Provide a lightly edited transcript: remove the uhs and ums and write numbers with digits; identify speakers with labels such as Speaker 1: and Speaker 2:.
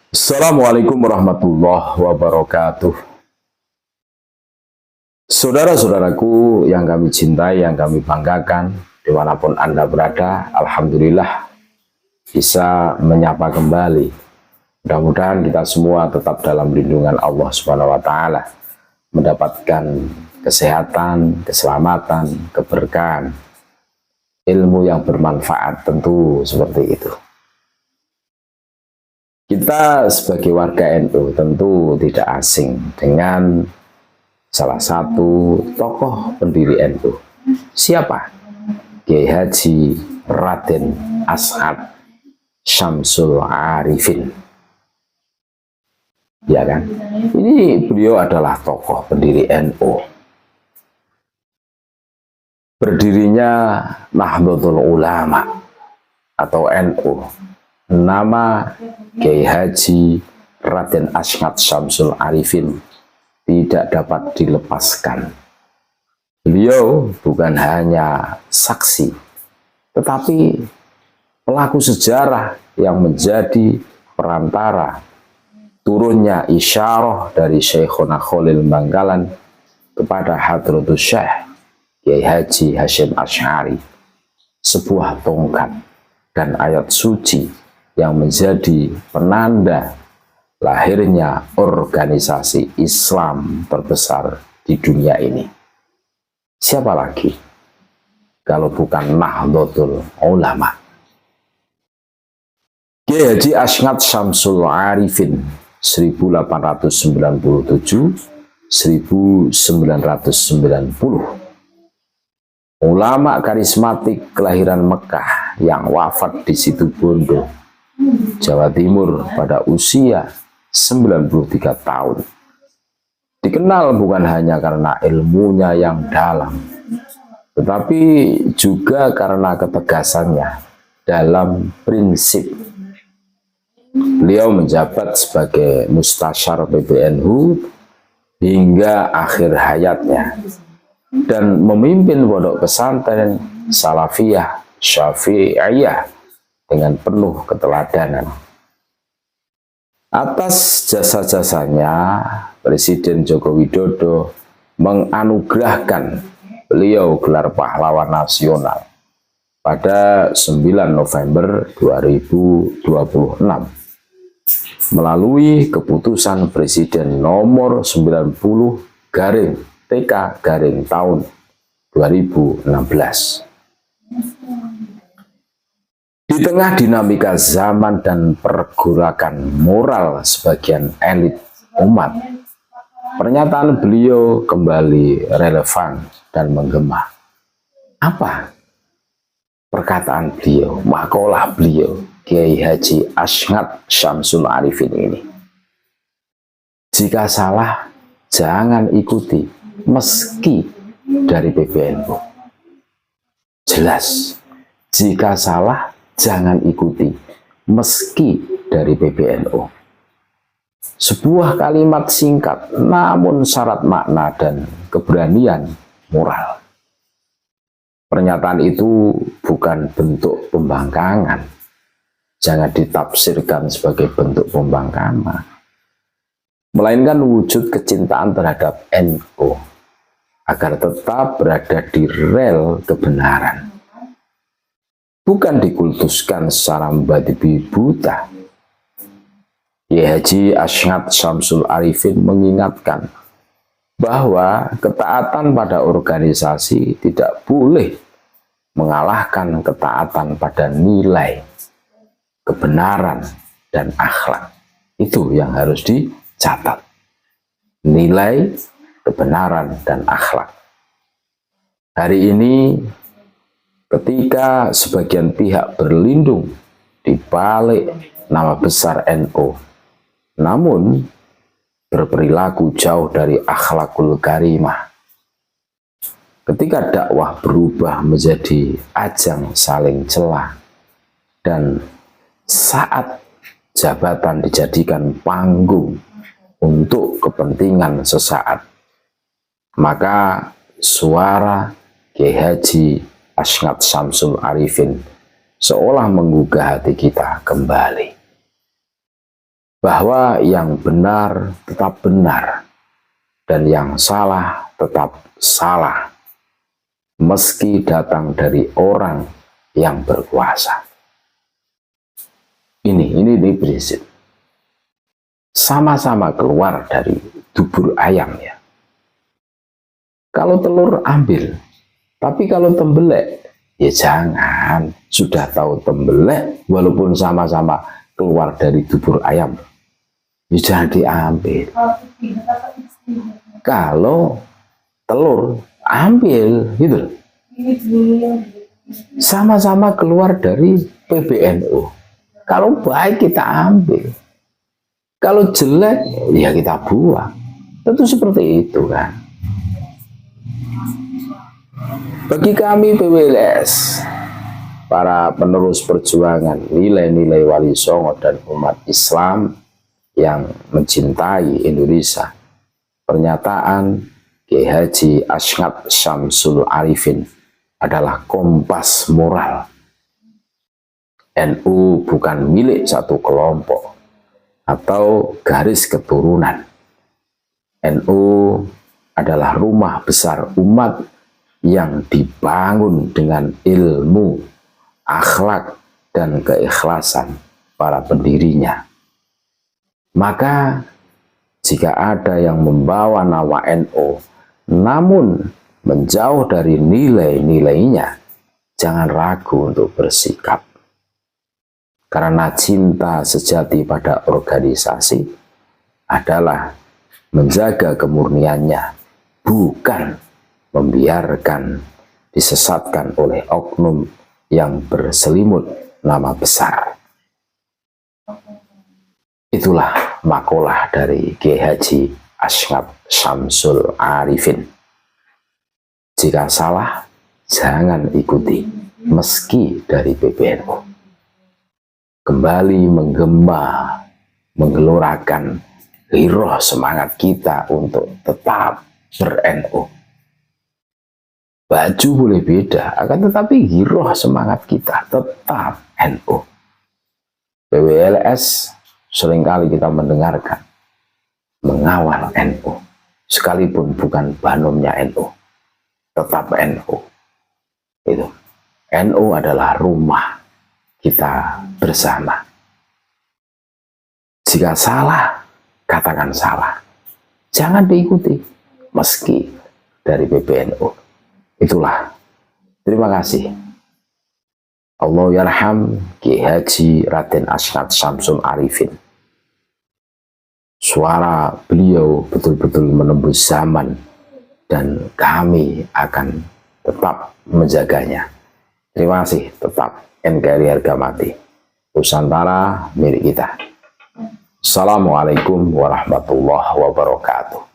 Speaker 1: Assalamualaikum warahmatullahi wabarakatuh. Saudara-saudaraku yang kami cintai, yang kami banggakan, dimanapun Anda berada, Alhamdulillah bisa menyapa kembali. Mudah-mudahan kita semua tetap dalam lindungan Allah Subhanahu wa Ta'ala, mendapatkan kesehatan, keselamatan, keberkahan, ilmu yang bermanfaat, tentu seperti itu. Kita sebagai warga NU tentu tidak asing dengan salah satu tokoh pendiri NU. Siapa? Kiai Haji Raden As'ad Syamsul Arifin. Ya kan? Ini beliau adalah tokoh pendiri NU. Berdirinya Nahdlatul Ulama atau NU. Nama Kiai Haji Raden As'ad Syamsul Arifin tidak dapat dilepaskan. Beliau bukan hanya saksi, tetapi pelaku sejarah yang menjadi perantara turunnya isyarah dari Syekhona Khalil Bangkalan kepada Hadratus Syekh Kiai Haji Hasyim Asy'ari, sebuah tongkat dan ayat suci yang menjadi penanda lahirnya organisasi Islam terbesar di dunia ini. Siapa lagi kalau bukan Nahdlatul Ulama? Kiai Haji As'ad Syamsul Arifin 1897-1990. Ulama karismatik kelahiran Mekah yang wafat di Situbondo, Jawa Timur pada usia 93 tahun. Dikenal bukan hanya karena ilmunya yang dalam, tetapi juga karena ketegasannya dalam prinsip. Beliau menjabat sebagai Mustasyar PBNU hingga akhir hayatnya dan memimpin pondok pesantren Salafiyah Syafi'iyah dengan penuh keteladanan. Atas jasa-jasanya, Presiden Joko Widodo menganugerahkan beliau gelar pahlawan nasional pada 9 November 2026 melalui keputusan Presiden nomor 90 garing TK garing tahun 2016. Di tengah dinamika zaman dan pergolakan moral sebagian elit umat, pernyataan beliau kembali relevan dan menggema. Apa perkataan beliau, makalah beliau, Kiai Haji As'ad Syamsul Arifin ini? Jika salah, jangan ikuti meski dari PBNU. Jelas, jika salah, jangan ikuti meski dari PBNU. Sebuah kalimat singkat namun syarat makna dan keberanian moral. Pernyataan itu bukan bentuk pembangkangan. Jangan ditafsirkan sebagai bentuk pembangkangan, melainkan wujud kecintaan terhadap NU agar tetap berada di rel kebenaran. Bukan dikultuskan secara membabi buta. Kiai Haji As'ad Syamsul Arifin mengingatkan bahwa ketaatan pada organisasi tidak boleh mengalahkan ketaatan pada nilai, kebenaran, dan akhlak. Itu yang harus dicatat. Nilai, kebenaran, dan akhlak. Hari ini ketika sebagian pihak berlindung di balik nama besar NU, namun berperilaku jauh dari akhlakul karimah. Ketika dakwah berubah menjadi ajang saling celah dan saat jabatan dijadikan panggung untuk kepentingan sesaat, maka suara Kiai Haji As'ad Syamsul Arifin seolah menggugah hati kita kembali. bahwa yang benar tetap benar dan yang salah tetap salah, meski datang dari orang yang berkuasa. Ini prinsip. Sama-sama keluar dari dubur ayam ya. Kalau telur ambil, tapi kalau tembelek ya jangan. Sudah tahu tembelek walaupun sama-sama keluar dari dubur ayam, ya jangan diambil. Kalau telur ambil gitu, sama-sama keluar dari PBNU. Kalau baik kita ambil, kalau jelek ya kita buang. Tentu seperti itu kan. Bagi kami PWLS, para penerus perjuangan nilai-nilai Wali Songo dan umat Islam yang mencintai Indonesia, pernyataan Kiai Haji Ashnaf Syamsul Arifin adalah kompas moral. NU bukan milik satu kelompok atau garis keturunan. NU adalah rumah besar umat yang dibangun dengan ilmu, akhlak, dan keikhlasan para pendirinya. Maka jika ada yang membawa nama NU namun menjauh dari nilai-nilainya, jangan ragu untuk bersikap. Karena cinta sejati pada organisasi adalah menjaga kemurniannya, bukan membiarkan disesatkan oleh oknum yang berselimut nama besar. Itulah makalah dari Kiai Haji Ashnaf Syamsul Arifin. Jika salah, jangan ikuti, meski dari PBNU. Kembali menggema, menggelorakan hiroh semangat kita untuk tetap ber-NU. Baju boleh beda, akan tetapi hiroh semangat kita tetap NU. PWLS seringkali kita mendengarkan mengawal NU, sekalipun bukan banumnya NU, tetap NU. Itu NU adalah rumah kita bersama. Jika salah, katakan salah. Jangan diikuti, meski dari PBNU. Itulah. Terima kasih. Allah yarham Kiai Haji Raden Ashnaf Syamsul Arifin. Suara beliau betul-betul menembus zaman dan kami akan tetap menjaganya. Terima kasih, tetap NKRI harga mati. Nusantara milik kita. Assalamualaikum warahmatullahi wabarakatuh.